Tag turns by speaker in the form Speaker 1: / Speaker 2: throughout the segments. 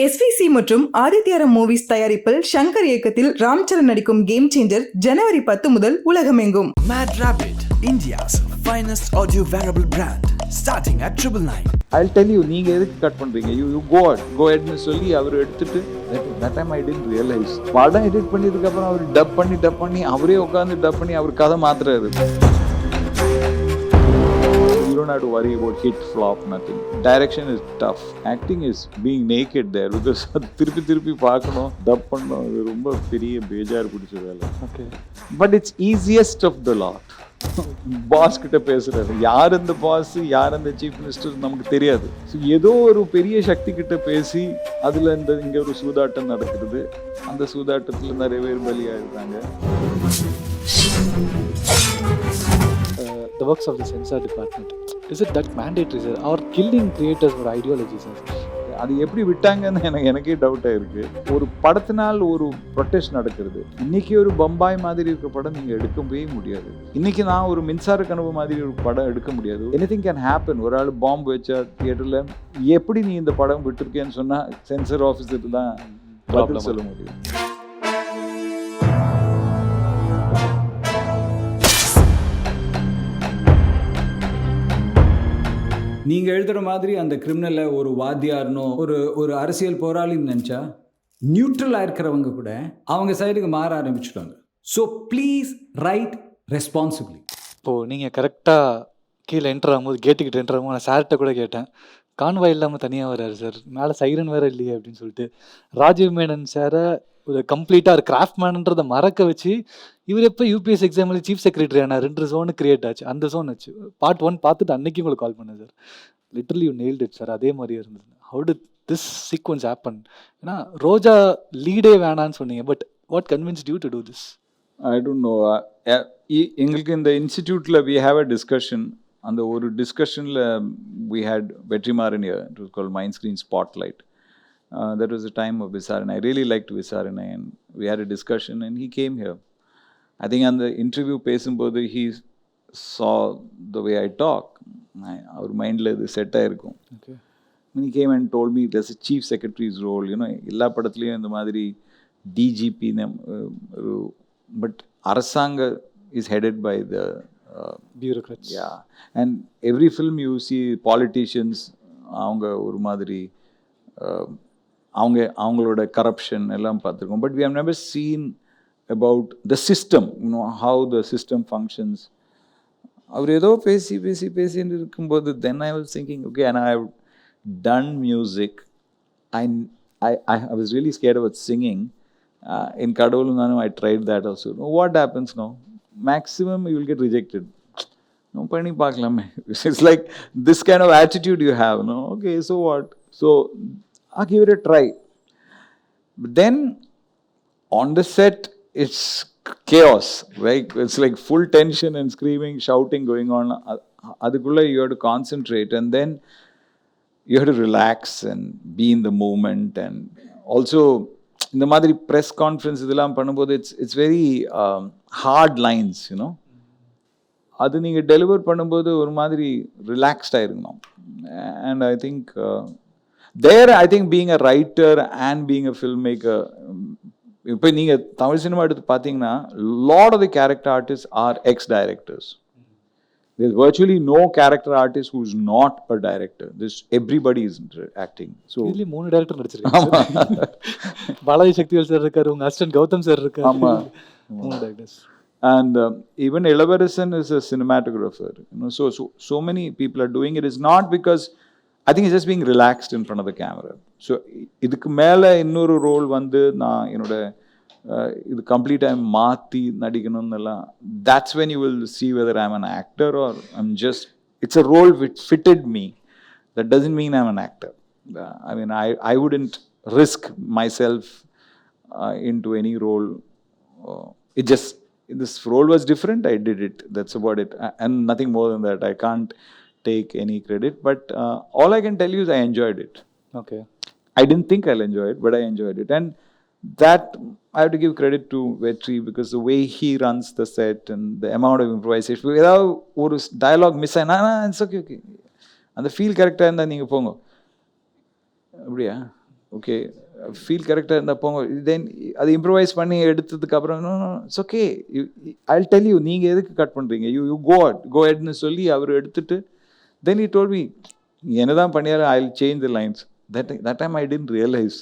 Speaker 1: SVC மற்றும் ஆதித்யாரம் movies தயாரிப்பில் ஷங்கர் இயக்கத்தில் ராம்சரண் நடிக்கும் கேம் சேஞ்சர் ஜனவரி 10 முதல் உலகமெங்கும்.
Speaker 2: MadRabbit, India's finest audio wearable brand, starting at 999.
Speaker 3: I'll tell you, நீங்க எதுக்கு கட் பண்றீங்க? You go ahead சொல்லி அவர் எடுத்துட்டு that time I didn't realize. படம் எடிட் பண்ணதுக்கு அப்புறம் அவர் டப் பண்ணி அவரே உட்கார்ந்து டப் பண்ணி அவர் கதை மாத்துறாரு. You don't have to worry about hit, flop, nothing. Direction is tough. Acting is being naked there because திருப்பி பார்க்கணும், டப் பண்ணணும். அது ரொம்ப பெரிய பேஜார் பிடிச்ச வேலை. Okay. But it's easiest of the lot. Boss கிட்ட பேசுறாரு. யார் அந்த பாஸ், யார் அந்த சீஃப் மினிஸ்டர் நமக்கு தெரியாது. ஏதோ ஒரு பெரிய சக்தி கிட்ட பேசி அதுல இங்க ஒரு சூதாட்டம் நடக்கிறது. அந்த சூதாட்டத்துல நிறைய பேர் பலியாயிருக்காங்க.
Speaker 4: The works of the Censor department, is it that mandatory, sir, or killing creators or ideology, sir?
Speaker 3: அது எப்படி விட்டாங்கன்னு எனக்கே டவுட் ஆயிருக்கு. ஒரு படத்தினால் ஒரு ப்ரொட்டஸ்ட் நடக்கிறது. இன்னைக்கு ஒரு பம்பாய் மாதிரி இருக்கிற படம் நீங்க எடுக்கவே முடியாது. இன்னைக்கு நான் ஒரு மின்சார கனவு மாதிரி ஒரு படம் எடுக்க முடியாது. Anything can happen. ஒரு ஆள் பாம்பு வச்சா தியேட்டர்ல எப்படி நீ இந்த படம் விட்டுருக்கேன்னு சொன்னா சென்சர் ஆஃபீஸருக்கு தான் பதில் சொல்ல முடியும்.
Speaker 5: நீங்கள் எழுதுகிற மாதிரி அந்த கிரிமினலை ஒரு வாத்தியார்னோ ஒரு அரசியல் போராளின்னு நினச்சா நியூட்ரலாக இருக்கிறவங்க கூட அவங்க சைடுக்கு மாற ஆரம்பிச்சுட்டாங்க. So please write responsibly.
Speaker 4: இப்போது நீங்கள் கரெக்டாக கீழே என்ட்ரு ஆகும்போது கேட்டுக்கிட்டு என்ட்ரு ஆகும்போது நான் சார்கிட்ட கூட கேட்டேன், கான்வாய் இல்லாமல் தனியாக வர்றாரு சார், மேலே சைரன் வேறு இல்லையே அப்படின்னு சொல்லிட்டு. ராஜீவ் மேனன் சாரை ஒரு கம்ப்ளீட்டாக ஒரு கிராஃப்ட் மேனன்றதை மறக்க வச்சு இவர் எப்போ யூபிஎஸ் எக்ஸாமில் சீஃப் செக்ரட்டரி ஆனால் 2 ஜோனு கிரியேட் ஆச்சு. அந்த ஜோன் ஆச்சு. பார்ட் 1 பார்த்துட்டு அன்னைக்கு உங்களுக்கு கால் பண்ணேன் sir. Literally you nailed it sir. அதே மாதிரியே இருந்தது. How do this sequence happen? ஏன்னா ரோஜா லீடே வேணான்னு சொன்னீங்க, but what convinced you to do this?
Speaker 3: I don't know. எங்களுக்கு இந்த இன்ஸ்டிடியூட்டில் வி ஹேவ் அ டிஸ்கஷன். அந்த ஒரு டிஸ்கஷனில் we had Vetrimaaran here. It was called Mind Screen Spotlight. That was the time of Visaran. I really liked Visaran and we had a discussion and he came here. I think on the interview பேசும்போது he saw the way I talk. Our mindல இது set ஆயிருக்கும். Okay. When he came and told me there's a chief secretary's role, you know, எல்லா படத்துலயும் இந்த மாதிரி DGP but அரசாங்க is headed by the
Speaker 4: bureaucrats.
Speaker 3: Yeah. And every film you see politicians அவங்க ஒரு மாதிரி அவங்களோட கரப்ஷன் எல்லாம் பார்த்துருக்கோம். But we have never seen about the system, you know how the system functions. அவர் ஏதோ பேசின்னு இருக்கும்போது then I was thinking, okay, and I have done music. I was really scared about singing. In கடவுளும் நானும் I tried that also. What happens now? Maximum you will get rejected. No, பண்ணி பார்க்கலாமே. It's like this kind of attitude you have, no? Okay, so what? So I'll give it a try. But then on the set it's chaos, right? It's like full tension and screaming, shouting going on. Adukulla you have to concentrate and then you have to relax and be in the moment. And also இந்த மாதிரி press conference இதெல்லாம் பண்ணும்போது it's very hard lines, you know. அது நீங்கள் deliver பண்ணும்போது ஒரு மாதிரி ரிலாக்ஸ்டாக இருக்கணும். And I think there I think being a writer and being a film maker, இப்போ நீங்கள் தமிழ் சினிமா எடுத்து பார்த்தீங்கன்னா lot of the character artist are ex directors. There is virtually no character artist who is not a director. Everybody is acting. So
Speaker 4: இதுல 3 director நடிச்சிருக்காங்க. Balaji Sakthivel sir இருக்காரு, உங்க assistant Gautham sir இருக்காரு. ஆமா, 3 directors.
Speaker 3: And even Ilavarasan is a cinematographer. You know, so many people are doing it. It's not because I think it's just being relaxed in front of the camera. So idukku mela innoru role vandu na enoda idu complete time maati nadikanumnalla, that's when you will see whether I'm an actor or I'm just, it's a role which fitted me. That doesn't mean I'm an actor. I mean I wouldn't risk myself into any role. It just, this role was different, I did it, that's about it, and nothing more than that. I can't take any credit, but all I can tell you is I enjoyed it.
Speaker 4: Okay.
Speaker 3: I didn't think I'll enjoy it, but I enjoyed it, and that I have to give credit to Vetri because the way he runs the set and the amount of improvisation, without ஒரு dialogue miss ஆனா it's okay, அந்த feel கரெக்டாக இருந்தால் நீங்கள் போங்க. அப்படியா okay feel கரெக்டாக இருந்தால் போங்க. தென் அது இம்ப்ரவைஸ் பண்ணி எடுத்ததுக்கப்புறம் it's okay, I tell you, நீங்கள் எதுக்கு கட் பண்ணுறீங்க, யூ கோ ஹெட்னு சொல்லி அவர் எடுத்துட்டு தென் he told me என்னதான் பண்ணியாலும் I will change the lines. That time I didn't realise.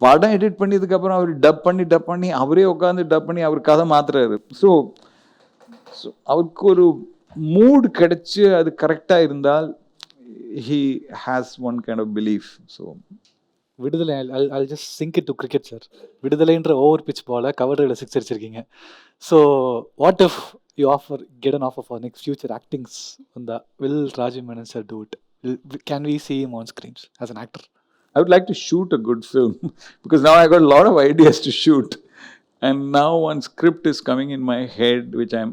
Speaker 3: படம் எடிட் பண்ணதுக்கப்புறம் அவர் டப் பண்ணி அவரே உட்காந்து டப் பண்ணி அவர் கதை மாத்துறாரு. ஸோ அவருக்கு ஒரு மூட் கிடைச்சி அது கரெக்டாக இருந்தால் he has one kind of belief. So
Speaker 4: விடுதலை I'll just sink it to cricket sir. விடுதலைன்ற ஓவர் பிச் பால கவர்ல 6 அடிச்சிருக்கீங்க. So what if you get an offer for next future actings on the will Rajiv Menon sir do it? Can we see him on screens as an actor?
Speaker 3: I would like to shoot a good film because now I got a lot of ideas to shoot, and now one script is coming in my head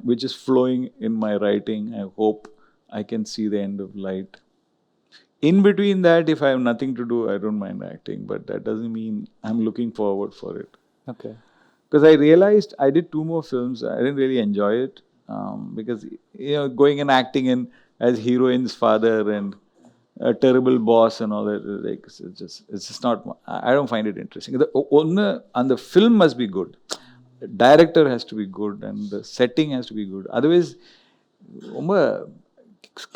Speaker 3: which is flowing in my writing. I hope I can see the end of light. In between that, if I have nothing to do, I don't mind acting, but that doesn't mean I'm looking forward for it.
Speaker 4: Okay.
Speaker 3: Because I realized I did 2 more films. I didn't really enjoy it because going and acting in as heroine's father and a terrible boss and all that, like it's just not. I don't find it interesting. And the film must be good. The director has to be good and the setting has to be good. Otherwise,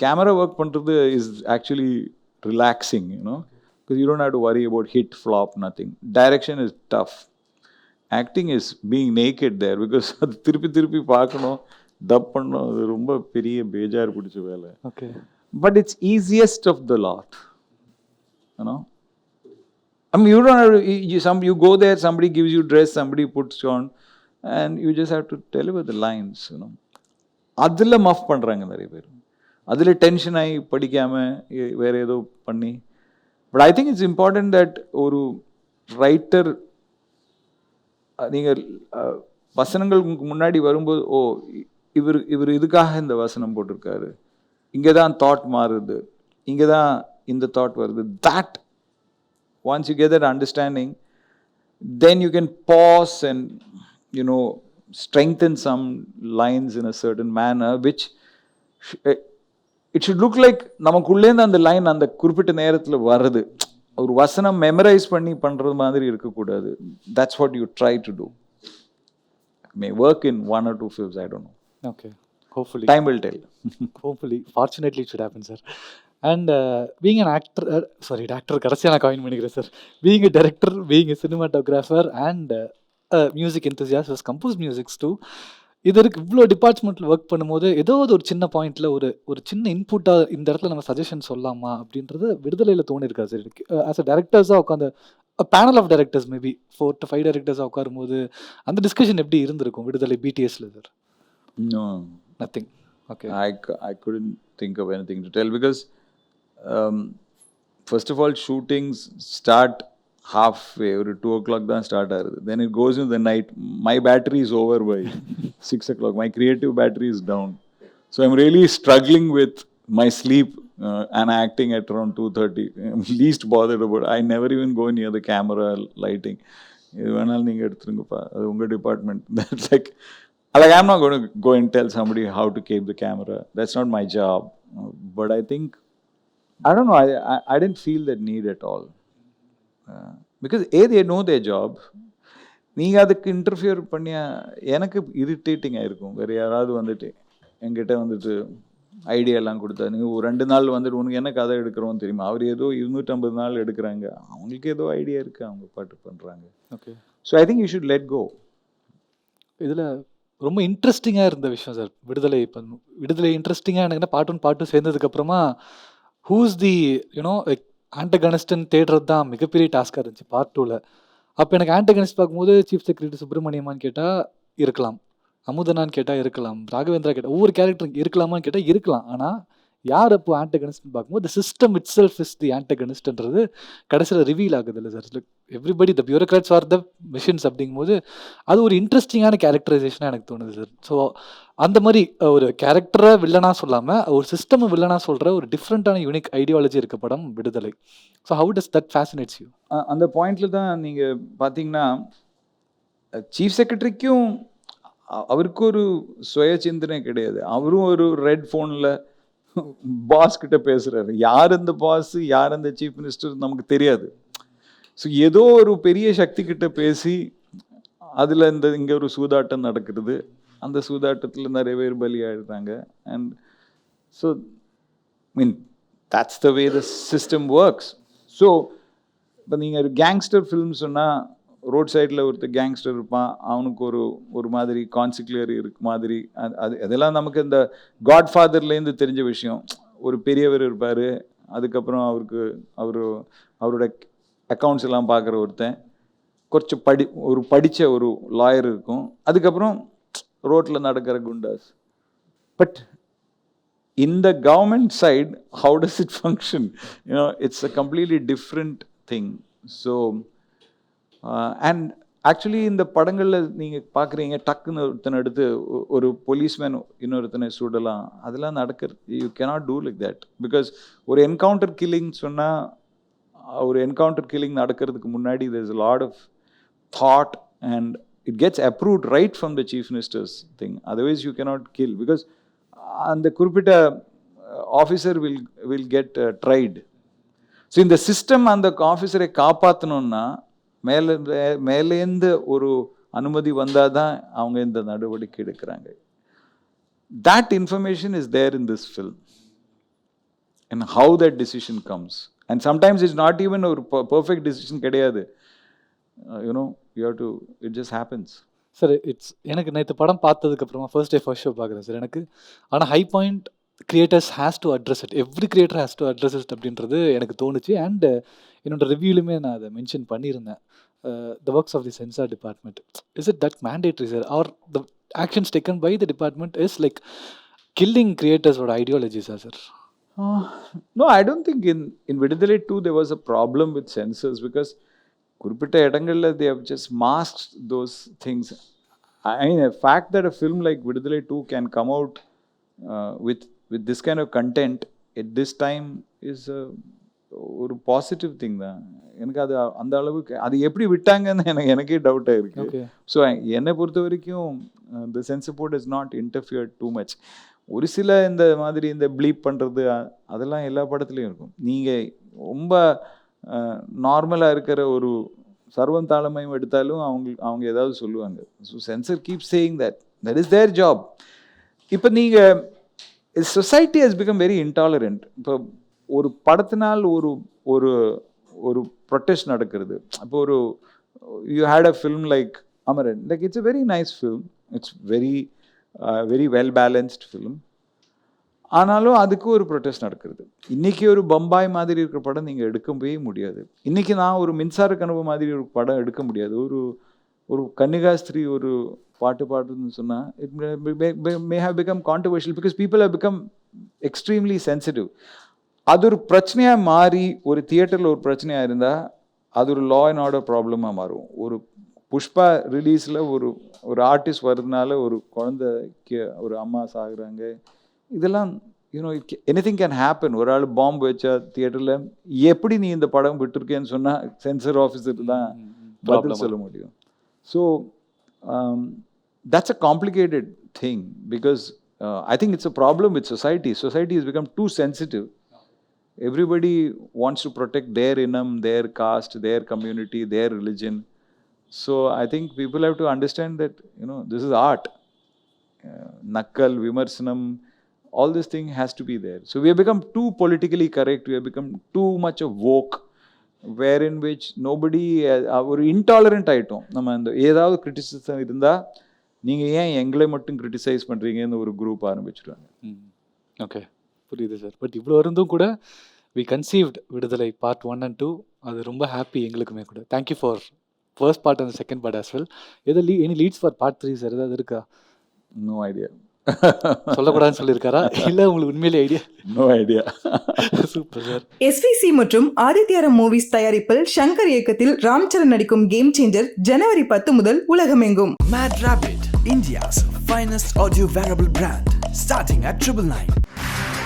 Speaker 3: camera work பண்றது is actually relaxing, because you don't have to worry about hit, flop, nothing. Direction is tough. Acting is being naked there because அது திருப்பி பார்க்கணும், dub பண்ணணும், அது ரொம்ப பெரிய பேஜார் பிடிச்ச வேலை.
Speaker 4: Okay.
Speaker 3: But it's easiest of the lot, I mean, you don't have to, you go there, somebody gives you dress, somebody puts you on, and you just have to deliver the lines, அதில் muff பண்ணுறாங்க நிறைய பேர். அதில் tension ஆகி படிக்காமல் வேறு ஏதோ பண்ணி. But I think it's important that ஒரு ரைட்டர் நீங்கள் வசனங்களுக்கு முன்னாடி வரும்போது இவர் இதுக்காக இந்த வசனம் போட்டிருக்காரு, இங்கே தான் தாட் மாறுது, இங்கே தான் இந்த தாட் வருது. That once you get that understanding, then you can pause and strengthen some lines in a certain manner which it should look like நமக்குள்ளேருந்து அந்த லைன் அந்த குறிப்பிட்ட நேரத்தில் வருது. ஒரு வசனம் மெமரைஸ் பண்ணி பண்ணுறது மாதிரி இருக்கக்கூடாது. That's what you try to do. May work in 1 or 2 films, I don't know.
Speaker 4: Okay. Hopefully.
Speaker 3: Time will tell.
Speaker 4: Hopefully. Fortunately, it should happen, sir. And being an actor, actor கடைசியாக நான் coin பண்ணிக்கிறேன் sir. Being a director, being a cinematographer and music enthusiast was composed musics too. இதற்கு இவ்வளோ டிபார்ட்மெண்ட்டில் work பண்ணும்போது ஏதோ ஒரு சின்ன பாயிண்ட்டில் ஒரு சின்ன இன்புட்டாக இந்த இடத்துல நம்ம சஜஷன் சொல்லலாமா அப்படின்றது விடுதலையில் தோணிருக்காது சார். ஆஸ் அ டேரக்டர்ஸாக உட்காந்து panel of directors maybe 4 to 5 டைரக்டர்ஸாக உட்காரும்போது அந்த டிஸ்கஷன் எப்படி இருந்திருக்கும் விடுதலை பிடிஎஸ்ல sir?
Speaker 3: No.
Speaker 4: Nothing. Okay.
Speaker 3: I couldn't think of anything to tell because first of all, shootings start halfway, or 2 o'clock தான் ஸ்டார்ட் ஆகுது. Then it goes into the night. My battery is over by 6 o'clock. My creative battery is down. So I'm really struggling with my sleep and acting at around 2:30. I'm least bothered about it. I never even go near the camera lighting. இது வேணாலும் நீங்கள் எடுத்துருங்கப்பா, அது உங்கள் department. That's like I'm not going to go and tell somebody how to keep the camera. That's not my job. But I think, I don't know, I didn't feel that need at all. Because they know their job. நீங்கள் அதுக்கு interfere பண்ணியா எனக்கு இரிட்டேட்டிங்காக இருக்கும். வேறு யாராவது வந்துட்டு என்கிட்ட வந்துட்டு ஐடியாலாம் கொடுத்தா, நீங்கள் ஒரு 2 நாள் வந்துட்டு உனக்கு என்ன கதை எடுக்கிறோன்னு தெரியுமா, அவர் ஏதோ 250 நாள் எடுக்கிறாங்க, அவங்களுக்கு ஏதோ ஐடியா இருக்குது, அவங்க பாட்டு பண்ணுறாங்க.
Speaker 4: Okay.
Speaker 3: So I think you should let go.
Speaker 4: இதில் ரொம்ப இன்ட்ரெஸ்டிங்காக இருந்த விஷயம் சார் விடுதலை இன்ட்ரெஸ்டிங்காக எனக்குன்னா பார்ட் 1 பார்ட் 2 சேர்ந்ததுக்கப்புறமா ஹூஸ் தி லைக் ஆண்டகனிஸ்ட்னு தேடுறது தான் மிகப்பெரிய டாஸ்காக இருந்துச்சு பார்ட் 2ல். அப்போ எனக்கு ஆண்டகனிஸ்ட் பார்க்கும்போது சீஃப் செக்ரட்டரி சுப்பிரமணியமான்னு கேட்டால் இருக்கலாம், அமுதனான்னு கேட்டால் இருக்கலாம், ராகவேந்திரா கேட்டால் ஒவ்வொரு கேரக்டர் இருக்கலாமான்னு கேட்டால் இருக்கலாம். ஆனால் யார் அப்போ ஆண்டகனிஸ்ட்னு பார்க்கும்போது the system itself is the ஆண்டகனிஸ்ட்ன்றது கடைசியில் ரிவீல் ஆகுது இல்லை sir. Everybody the bureaucrats are the machines அப்படிங்கும்போது அது ஒரு இன்ட்ரெஸ்டிங்கான கேரக்டரைசேஷனாக எனக்கு தோணுது சார். ஸோ அந்த மாதிரி ஒரு கேரக்டரை வில்லனாக சொல்லாமல் ஒரு சிஸ்டம் வில்லனாக சொல்கிற ஒரு டிஃப்ரெண்ட்டான யூனிக் ஐடியாலஜி இருக்க படம் Viduthalai. So how does that fascinates you?
Speaker 3: அந்த பாயிண்டில் தான் நீங்கள் பார்த்தீங்கன்னா சீஃப் செக்ரட்டரிக்கும் அவருக்கு ஒரு சுய சிந்தனை கிடையாது. அவரும் ஒரு ரெட் ஃபோனில் பாஸ் கிட்ட பேசுகிறாரு. யார் இந்த பாஸ், யார் இந்த சீஃப் மினிஸ்டர் நமக்கு தெரியாது. ஸோ ஏதோ ஒரு பெரிய சக்தி கிட்ட பேசி அதில் இங்கே ஒரு சூதாட்டம் நடக்கிறது, அந்த சூதாட்டத்தில் நிறைய பேர் பலியாயிடுறாங்க. And so mean that's the way the system works. So இப்போ நீங்கள் ஒரு கேங்ஸ்டர் ஃபிலிம் சொன்னால், ரோட் சைடில் ஒருத்தர் கேங்ஸ்டர் இருப்பான், அவனுக்கு ஒரு மாதிரி கான்சிக்லியர் இருக்கு மாதிரி, அதெல்லாம் நமக்கு இந்த காட்ஃபாதர்லேருந்து தெரிஞ்ச விஷயம். ஒரு பெரியவர் இருப்பார், அதுக்கப்புறம் அவரோட அக்கௌண்ட்ஸ் எல்லாம் பார்க்குற ஒருத்தன், கொஞ்சம் படித்த ஒரு லாயர் இருக்கும், அதுக்கப்புறம் ரோட்டில் நடக்கிற Goondas. But in the government side, how does it function? It's a completely different thing. So and actually இந்த படங்களில் நீங்கள் பார்க்குறீங்க, டக்குன்னு ஒருத்தனை எடுத்து ஒரு போலீஸ்மேன் இன்னொருத்தனை சுடலாம், அதெல்லாம் நடக்கிறது. You cannot do like that. Because ஒரு என்கவுண்டர் கில்லிங் சொன்னால், ஒரு என்கவுண்டர் கில்லிங் நடக்கிறதுக்கு முன்னாடி there is a lot of thought and it gets approved right from the chief minister's thing. Otherwise you cannot kill, because அந்த குறிப்பிட்ட officer will get tried. So இந்த system அந்த ஆஃபீஸரை காப்பாற்றணுன்னா மேலேருந்து ஒரு அனுமதி வந்தால் தான் அவங்க இந்த நடவடிக்கை எடுக்கிறாங்க. That information is there in this film and how that decision comes. And sometimes it's not even ஒரு பர்ஃபெக்ட் டிசிஷன் கிடையாது. You have to, it just happens.
Speaker 4: Sir, எனக்கு நேற்று படம் பார்த்ததுக்கப்புறமா ஃபர்ஸ்ட் ஷோ பார்க்குறேன் சார். எனக்கு ஆனால் high point creators has to address it, every creator has to address it அப்படின்றது எனக்கு தோணுச்சு. அண்ட் என்னோட ரிவ்யூலுமே நான் அதை மென்ஷன் பண்ணியிருந்தேன். The works of the censor department, is it that mandatory sir, are the actions taken by the department is like killing கிரியேட்டர்ஸோட ஐடியாலஜிஸா sir?
Speaker 3: No, I don't think in Viduthalai 2 there was a problem with censors, because குறிப்பிட்ட இடங்களில் they have just masked those things. I mean, the fact that a film like Viduthalai 2 can come out with this kind of content at this time is ஒரு positive thing தான். எனக்கு அது அந்த அளவுக்கு அது எப்படி விட்டாங்கன்னு எனக்கே டவுட்டாக இருக்குது. ஸோ என்னை பொறுத்த வரைக்கும் the censor board has not interfered too much. ஒரு சில இந்த மாதிரி இந்த ப்ளீப் பண்ணுறது அதெல்லாம் எல்லா படத்துலையும் இருக்கும். நீங்கள் ரொம்ப நார்மலாக இருக்கிற ஒரு சர்வம் தாளமையும் எடுத்தாலும் அவங்க ஏதாவது சொல்லுவாங்க. So censor keep saying that is their job. இப்போ நீங்கள் society has become very intolerant. இப்போ ஒரு படத்தினால் ஒரு ஒரு ப்ரொட்டஸ்ட் நடக்கிறது. இப்போ you had a film like Amaran, like it's a very nice film, it's very well balanced film. ஆனாலும் அதுக்கு ஒரு ப்ரொட்டஸ்ட் நடக்கிறது. இன்றைக்கி ஒரு பம்பாய் மாதிரி இருக்கிற படம் நீங்கள் எடுக்கவே முடியாது. இன்றைக்கி நான் ஒரு மின்சார கனவு மாதிரி ஒரு படம் எடுக்க முடியாது. ஒரு கன்னிகாஸ்திரி ஒரு பாட்டு பாடுறதுன்னு சொன்னால் it may have become controversial, because people have become extremely sensitive. அது ஒரு பிரச்சனையாக மாறி ஒரு தியேட்டரில் ஒரு பிரச்சனையாக இருந்தால் அது ஒரு லா அண்ட் ஆர்டர் ப்ராப்ளமாக மாறும். ஒரு புஷ்பா ரிலீஸில் ஒரு ஆர்டிஸ்ட் வர்றதுனால ஒரு குழந்தைக்கு ஒரு அம்மா சாகுறாங்க. இதெல்லாம் எனிதிங் கேன் ஹேப்பன். ஒரு ஆள் பாம்பு வச்சா தியேட்டரில் எப்படி நீ இந்த படம் விட்டுருக்கேன்னு சொன்னால் சென்சர் ஆஃபீஸர் தான் பதில் சொல்ல முடியும். So that's a complicated thing, because I think it's a problem with society. Society has become too sensitive. Everybody wants to protect their inam, their caste, their community, their religion. So I think people have to understand that this is art. Nakkal, vimarsanam, all this thing has to be there. So we have become too politically correct, we have become too much of woke, wherein which nobody ஒரு intolerant ஆகிட்டோம். நம்ம இந்த ஏதாவது criticism இருந்தால் நீங்கள் ஏன் எங்களை மட்டும் கிரிட்டிசைஸ் பண்ணுறீங்கன்னு ஒரு குரூப் ஆரம்பிச்சிடுவாங்க.
Speaker 4: ஓகே, புரியுது சார். பட் இவ்வளோ இருந்தும் கூட we conceived Viduthalai part 1 and 2. அது ரொம்ப ஹாப்பி எங்களுக்குமே கூட. Thank you for first part and second part as well. Any leads for part 3 sir ஏதாவது இருக்கா?
Speaker 3: No idea.
Speaker 4: சொல்லக்கூடாதுன்னு சொல்லியிருக்காரா இல்லை உங்களுக்கு உண்மையிலே idea?
Speaker 3: No idea.
Speaker 4: Super sir.
Speaker 1: SVC மற்றும் ஆதித்யாரம் மூவிஸ் தயாரிப்பில் ஷங்கர் இயக்கத்தில் ராம்சரண் நடிக்கும் கேம் சேஞ்சர் ஜனவரி 10 முதல் உலகமெங்கும்.
Speaker 2: MadRabbit, India's finest audio wearable brand, starting at 999.